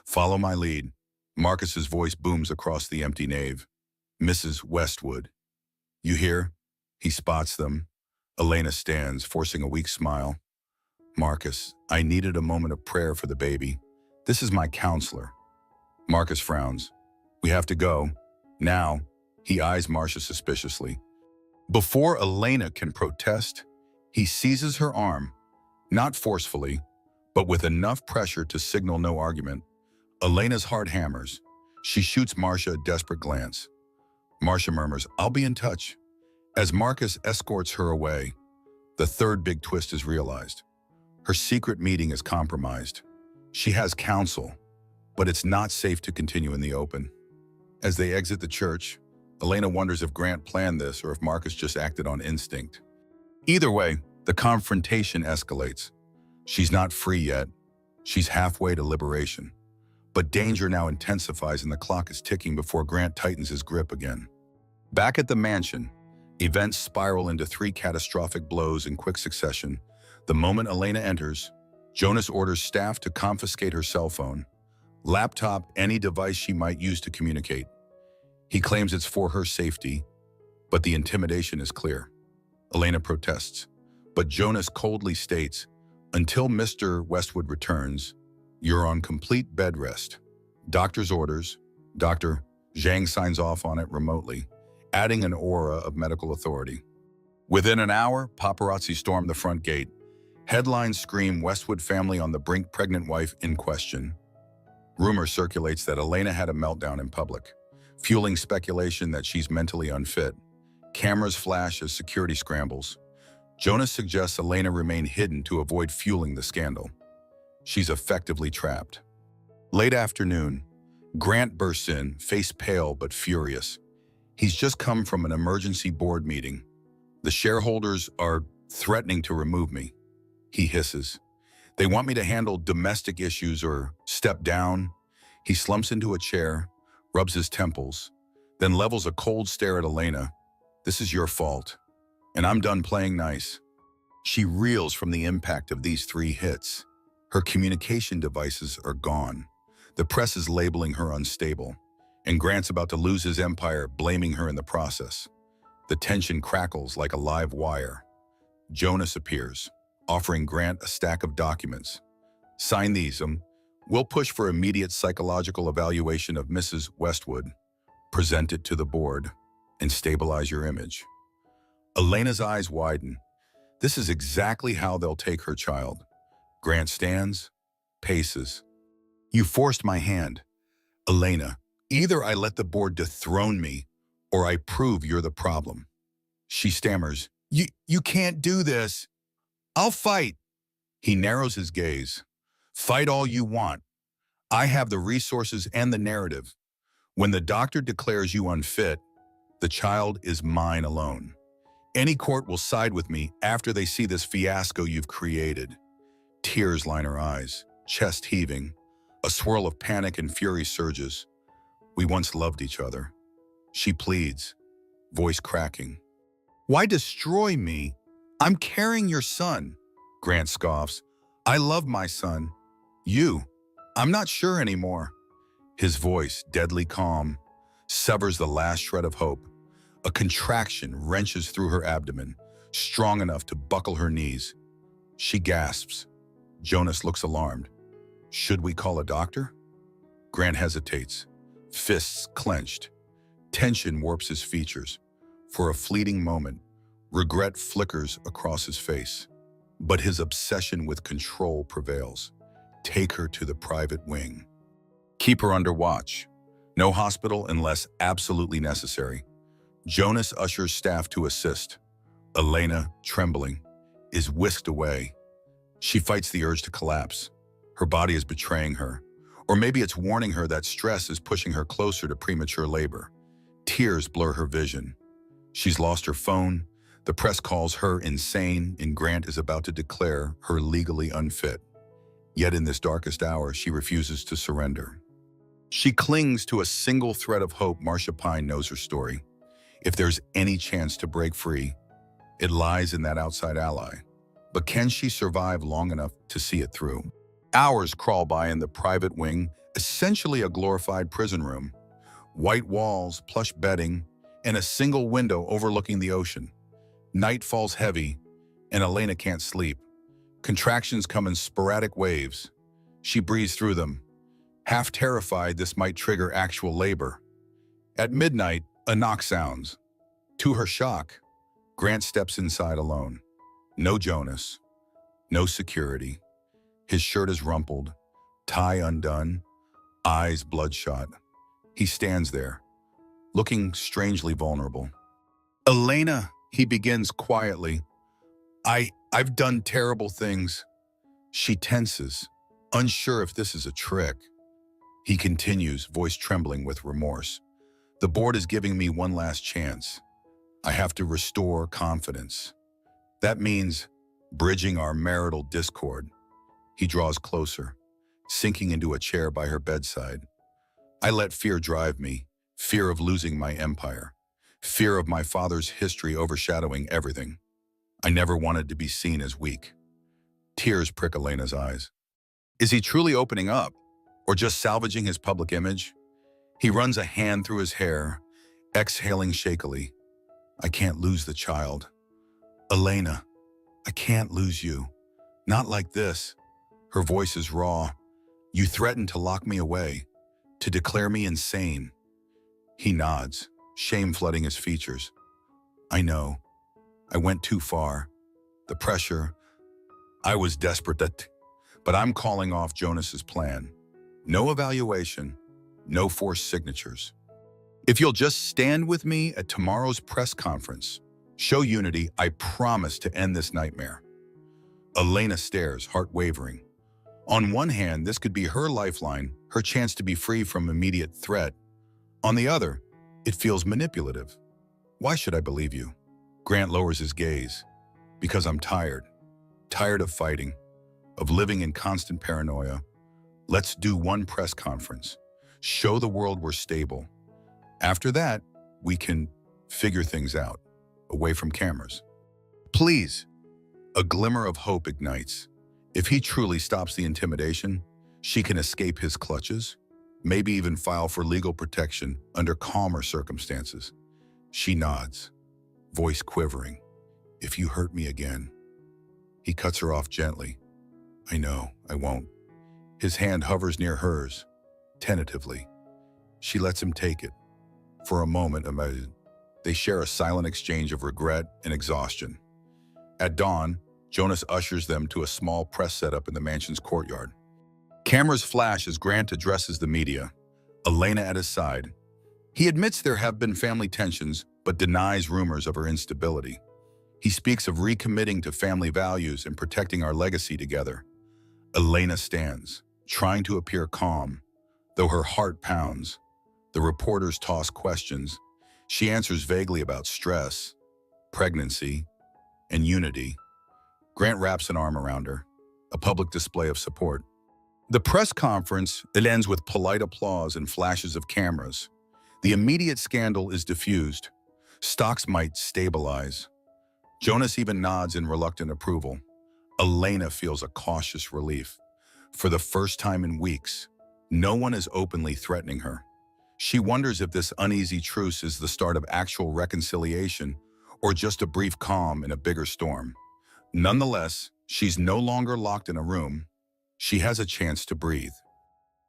Follow my lead." Marcus's voice booms across the empty nave. "Mrs. Westwood. You hear?" He spots them. Elena stands, forcing a weak smile. "Marcus, I needed a moment of prayer for the baby. This is my counselor." Marcus frowns. "We have to go. Now." He eyes Marcia suspiciously. Before Elena can protest, he seizes her arm, not forcefully, but with enough pressure to signal no argument. Elena's heart hammers. She shoots Marcia a desperate glance. Marcia murmurs, "I'll be in touch." As Marcus escorts her away, the third big twist is realized. Her secret meeting is compromised. She has counsel, but it's not safe to continue in the open. As they exit the church, Elena wonders if Grant planned this or if Marcus just acted on instinct. Either way, the confrontation escalates. She's not free yet. She's halfway to liberation. But danger now intensifies and the clock is ticking before Grant tightens his grip again. Back at the mansion, events spiral into 3 catastrophic blows in quick succession. The moment Elena enters, Jonas orders staff to confiscate her cell phone, laptop, any device she might use to communicate. He claims it's for her safety, but the intimidation is clear. Elena protests, but Jonas coldly states, "Until Mr. Westwood returns, you're on complete bed rest." Doctor's orders. Dr. Zhang signs off on it remotely, adding an aura of medical authority. Within an hour, paparazzi storm the front gate. Headlines scream Westwood family on the brink, pregnant wife in question. Rumor circulates that Elena had a meltdown in public, fueling speculation that she's mentally unfit. Cameras flash as security scrambles. Jonas suggests Elena remain hidden to avoid fueling the scandal. She's effectively trapped. Late afternoon, Grant bursts in, face pale but furious. He's just come from an emergency board meeting. "The shareholders are threatening to remove me," he hisses. "They want me to handle domestic issues or step down." He slumps into a chair, rubs his temples, then levels a cold stare at Elena. "This is your fault, and I'm done playing nice." She reels from the impact of these 3 hits. Her communication devices are gone. The press is labeling her unstable, and Grant's about to lose his empire, blaming her in the process. The tension crackles like a live wire. Jonas appears, offering Grant a stack of documents. "Sign these. We'll push for immediate psychological evaluation of Mrs. Westwood. Present it to the board and stabilize your image." Elena's eyes widen. This is exactly how they'll take her child. Grant stands, paces. "You forced my hand. Elena, either I let the board dethrone me or I prove you're the problem." She stammers, You can't do this. I'll fight." He narrows his gaze. "Fight all you want. I have the resources and the narrative. When the doctor declares you unfit, the child is mine alone. Any court will side with me after they see this fiasco you've created." Tears line her eyes, chest heaving. A swirl of panic and fury surges. "We once loved each other." She pleads, voice cracking. "Why destroy me? I'm carrying your son." Grant scoffs. "I love my son. You, I'm not sure anymore." His voice, deadly calm, severs the last shred of hope. A contraction wrenches through her abdomen, strong enough to buckle her knees. She gasps. Jonas looks alarmed. "Should we call a doctor?" Grant hesitates, fists clenched. Tension warps his features. For a fleeting moment, regret flickers across his face. But his obsession with control prevails. Take her to the private wing. Keep her under watch. No hospital unless absolutely necessary. Jonas ushers staff to assist. Elena, trembling, is whisked away. She fights the urge to collapse. Her body is betraying her. Or maybe it's warning her that stress is pushing her closer to premature labor. Tears blur her vision. She's lost her phone. The press calls her insane, and Grant is about to declare her legally unfit. Yet in this darkest hour, she refuses to surrender. She clings to a single thread of hope. Marcia Pine knows her story. If there's any chance to break free, it lies in that outside ally. But can she survive long enough to see it through? Hours crawl by in the private wing, essentially a glorified prison room. White walls, plush bedding, and a single window overlooking the ocean. Night falls heavy, and Elena can't sleep. Contractions come in sporadic waves. She breathes through them, half terrified this might trigger actual labor. At midnight, a knock sounds. To her shock, Grant steps inside alone. No Jonas, no security. His shirt is rumpled, tie undone, eyes bloodshot. He stands there, looking strangely vulnerable. Elena, he begins quietly. I've done terrible things. She tenses, unsure if this is a trick. He continues, voice trembling with remorse. The board is giving me one last chance. I have to restore confidence. That means bridging our marital discord. He draws closer, sinking into a chair by her bedside. I let fear drive me, fear of losing my empire, fear of my father's history overshadowing everything. I never wanted to be seen as weak. Tears prick Elena's eyes. Is he truly opening up, or just salvaging his public image? He runs a hand through his hair, exhaling shakily. I can't lose the child. Elena, I can't lose you. Not like this. Her voice is raw. You threatened to lock me away, to declare me insane. He nods, shame flooding his features. I know. I went too far. The pressure. I was desperate but I'm calling off Jonas's plan. No evaluation, no forced signatures. If you'll just stand with me at tomorrow's press conference, show unity, I promise to end this nightmare. Elena stares, heart wavering. On one hand, this could be her lifeline, her chance to be free from immediate threat. On the other, it feels manipulative. Why should I believe you? Grant lowers his gaze. Because I'm tired. Tired of fighting, of living in constant paranoia. Let's do one press conference. Show the world we're stable. After that, we can figure things out, away from cameras. Please. A glimmer of hope ignites. If he truly stops the intimidation, she can escape his clutches, maybe even file for legal protection under calmer circumstances. She nods, voice quivering. If you hurt me again. He cuts her off gently. I know, I won't. His hand hovers near hers, tentatively. She lets him take it. For a moment, they share a silent exchange of regret and exhaustion. At dawn, Jonas ushers them to a small press setup in the mansion's courtyard. Cameras flash as Grant addresses the media, Elena at his side. He admits there have been family tensions, but denies rumors of her instability. He speaks of recommitting to family values and protecting our legacy together. Elena stands, trying to appear calm, though her heart pounds. The reporters toss questions. She answers vaguely about stress, pregnancy, and unity. Grant wraps an arm around her, a public display of support. The press conference, it ends with polite applause and flashes of cameras. The immediate scandal is diffused. Stocks might stabilize. Jonas even nods in reluctant approval. Elena feels a cautious relief. For the first time in weeks, no one is openly threatening her. She wonders if this uneasy truce is the start of actual reconciliation or just a brief calm in a bigger storm. Nonetheless, she's no longer locked in a room. She has a chance to breathe.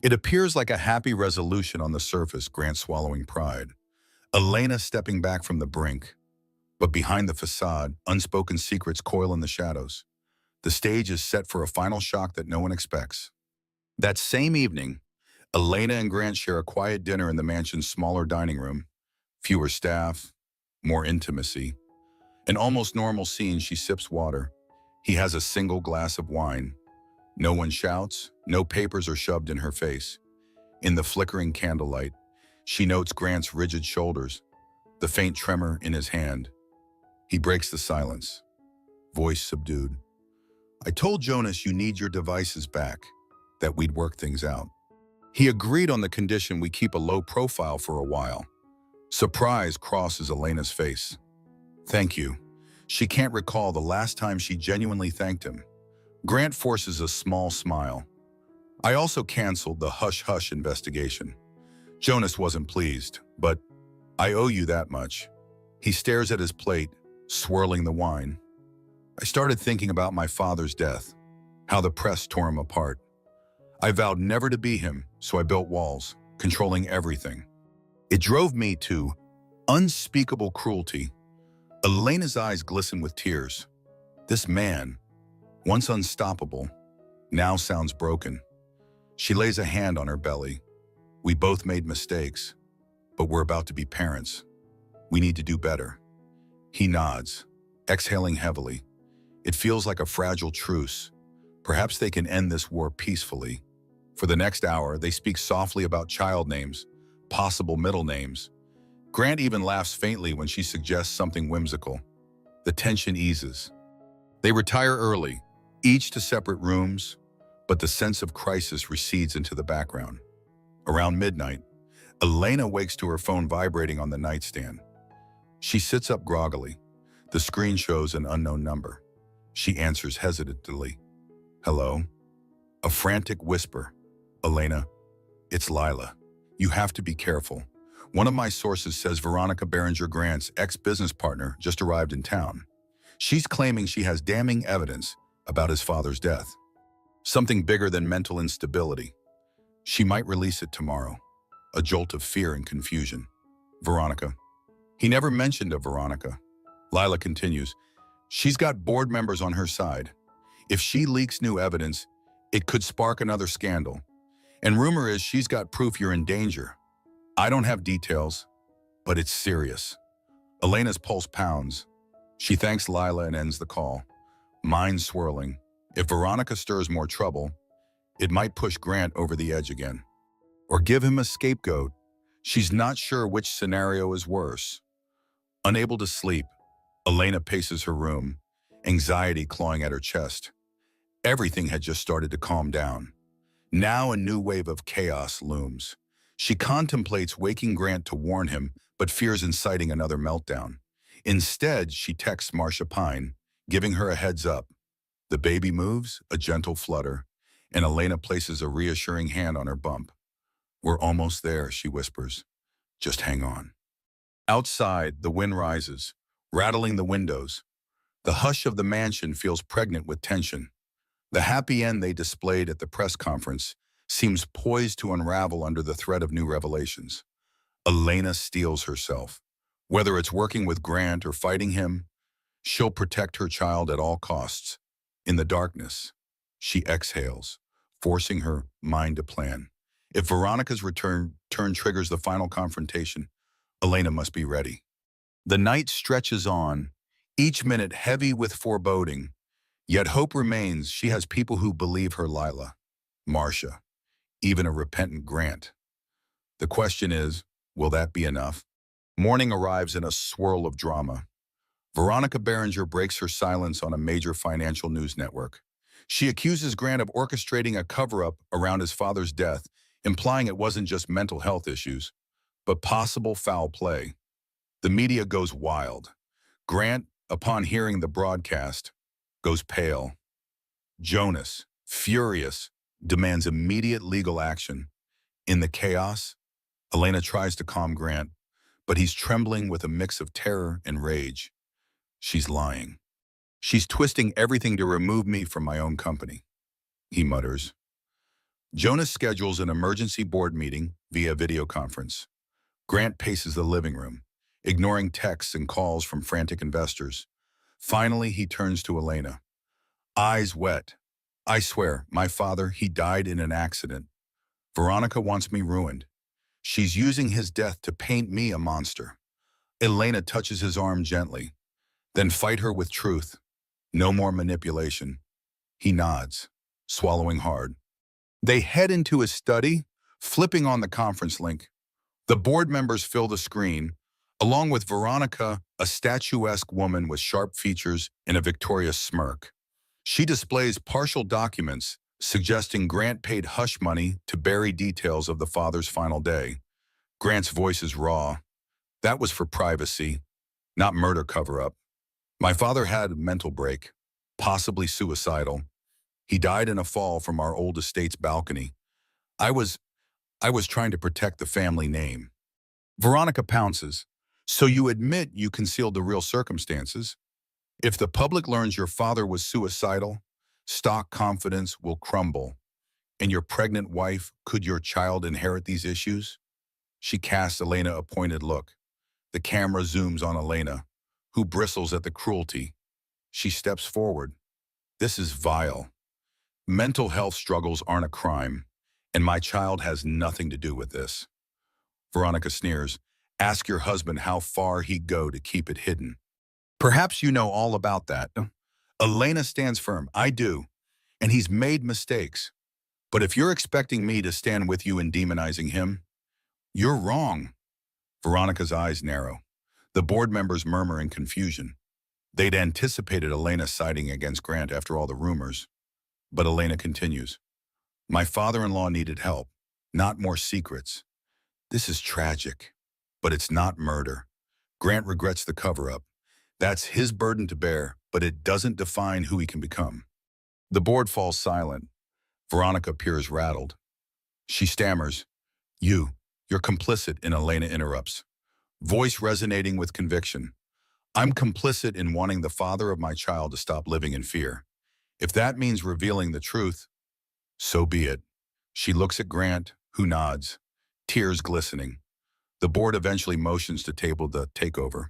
It appears like a happy resolution on the surface, Grant swallowing pride. Elena stepping back from the brink. But behind the facade, unspoken secrets coil in the shadows. The stage is set for a final shock that no one expects. That same evening, Elena and Grant share a quiet dinner in the mansion's smaller dining room. Fewer staff, more intimacy. An almost normal scene, she sips water. He has a single glass of wine. No one shouts, no papers are shoved in her face. In the flickering candlelight, she notes Grant's rigid shoulders, the faint tremor in his hand. He breaks the silence, voice subdued. I told Jonas you need your devices back, that we'd work things out. He agreed on the condition we keep a low profile for a while. Surprise crosses Elena's face. Thank you. She can't recall the last time she genuinely thanked him. Grant forces a small smile. I also canceled the hush-hush investigation. Jonas wasn't pleased, but I owe you that much. He stares at his plate, swirling the wine. I started thinking about my father's death, how the press tore him apart. I vowed never to be him, so I built walls, controlling everything. It drove me to unspeakable cruelty. Elena's eyes glisten with tears. This man, once unstoppable, now sounds broken. She lays a hand on her belly. We both made mistakes, but we're about to be parents. We need to do better. He nods, exhaling heavily. It feels like a fragile truce. Perhaps they can end this war peacefully. For the next hour, they speak softly about child names, possible middle names. Grant even laughs faintly when she suggests something whimsical. The tension eases. They retire early, each to separate rooms, but the sense of crisis recedes into the background. Around midnight, Elena wakes to her phone vibrating on the nightstand. She sits up groggily. The screen shows an unknown number. She answers hesitantly. Hello? A frantic whisper. Elena, it's Lila. You have to be careful. One of my sources says Veronica Berenger Grant's ex-business partner just arrived in town. She's claiming she has damning evidence about his father's death. Something bigger than mental instability. She might release it tomorrow. A jolt of fear and confusion. Veronica. He never mentioned of Veronica. Lila continues. She's got board members on her side. If she leaks new evidence, it could spark another scandal. And rumor is she's got proof you're in danger. I don't have details, but it's serious. Elena's pulse pounds. She thanks Lila and ends the call. Mind swirling. If Veronica stirs more trouble, it might push Grant over the edge again. Or give him a scapegoat. She's not sure which scenario is worse. Unable to sleep, Elena paces her room, anxiety clawing at her chest. Everything had just started to calm down. Now a new wave of chaos looms. She contemplates waking Grant to warn him, but fears inciting another meltdown. Instead, she texts Marcia Pine, giving her a heads up. The baby moves, a gentle flutter, and Elena places a reassuring hand on her bump. We're almost there, she whispers. Just hang on. Outside, the wind rises, rattling the windows. The hush of the mansion feels pregnant with tension. The happy end they displayed at the press conference seems poised to unravel under the threat of new revelations. Elena steels herself. Whether it's working with Grant or fighting him, she'll protect her child at all costs. In the darkness, she exhales, forcing her mind to plan. If Veronica's turn triggers the final confrontation, Elena must be ready. The night stretches on, each minute heavy with foreboding. Yet hope remains. She has people who believe her. Lila, Marcia, even a repentant Grant. The question is, will that be enough? Morning arrives in a swirl of drama. Veronica Berenger breaks her silence on a major financial news network. She accuses Grant of orchestrating a cover-up around his father's death, implying it wasn't just mental health issues, but possible foul play. The media goes wild. Grant, upon hearing the broadcast, goes pale. Jonas, furious, demands immediate legal action. In the chaos, Elena tries to calm Grant, but he's trembling with a mix of terror and rage. She's lying. She's twisting everything to remove me from my own company, he mutters. Jonas schedules an emergency board meeting via video conference. Grant paces the living room, ignoring texts and calls from frantic investors. Finally, he turns to Elena. Eyes wet. I swear, my father, he died in an accident. Veronica wants me ruined. She's using his death to paint me a monster. Elena touches his arm gently. Then fight her with truth. No more manipulation. He nods, swallowing hard. They head into his study, flipping on the conference link. The board members fill the screen, along with Veronica, a statuesque woman with sharp features and a victorious smirk. She displays partial documents suggesting Grant paid hush money to bury details of the father's final day. Grant's voice is raw. That was for privacy, not murder cover-up. My father had a mental break, possibly suicidal. He died in a fall from our old estate's balcony. I was trying to protect the family name. Veronica pounces. So you admit you concealed the real circumstances? If the public learns your father was suicidal, stock confidence will crumble. And your pregnant wife, could your child inherit these issues? She casts Elena a pointed look. The camera zooms on Elena, who bristles at the cruelty. She steps forward. This is vile. Mental health struggles aren't a crime, and my child has nothing to do with this. Veronica sneers. Ask your husband how far he'd go to keep it hidden. Perhaps you know all about that. Elena stands firm. I do, and he's made mistakes. But if you're expecting me to stand with you in demonizing him, you're wrong. Veronica's eyes narrow. The board members murmur in confusion. They'd anticipated Elena siding against Grant after all the rumors. But Elena continues. My father-in-law needed help, not more secrets. This is tragic, but it's not murder. Grant regrets the cover-up. That's his burden to bear, but it doesn't define who he can become. The board falls silent. Veronica appears rattled. She stammers. You're complicit, and Elena interrupts. Voice resonating with conviction. I'm complicit in wanting the father of my child to stop living in fear. If that means revealing the truth, so be it. She looks at Grant, who nods, tears glistening. The board eventually motions to table the takeover.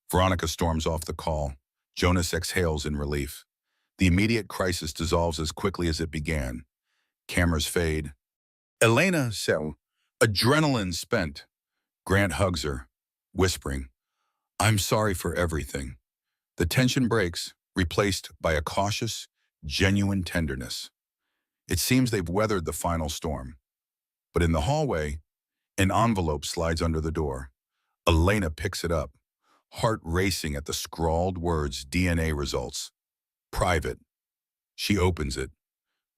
Veronica storms off the call. Jonas exhales in relief. The immediate crisis dissolves as quickly as it began. Cameras fade. Elena said, adrenaline spent. Grant hugs her, whispering, I'm sorry for everything. The tension breaks, replaced by a cautious, genuine tenderness. It seems they've weathered the final storm. But in the hallway, an envelope slides under the door. Elena picks it up, heart racing at the scrawled words DNA results. Private. She opens it,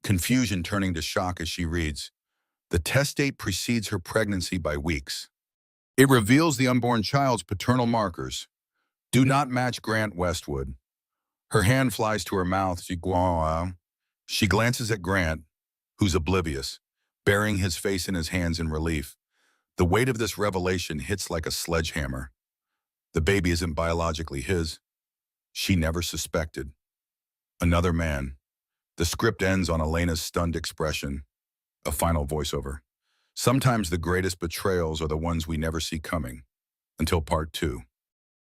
confusion turning to shock as she reads. The test date precedes her pregnancy by weeks. It reveals the unborn child's paternal markers. Do not match Grant Westwood. Her hand flies to her mouth. She glances at Grant, who's oblivious, burying his face in his hands in relief. The weight of this revelation hits like a sledgehammer. The baby isn't biologically his. She never suspected. Another man. The script ends on Elena's stunned expression. A final voiceover. Sometimes the greatest betrayals are the ones we never see coming. Until part 2.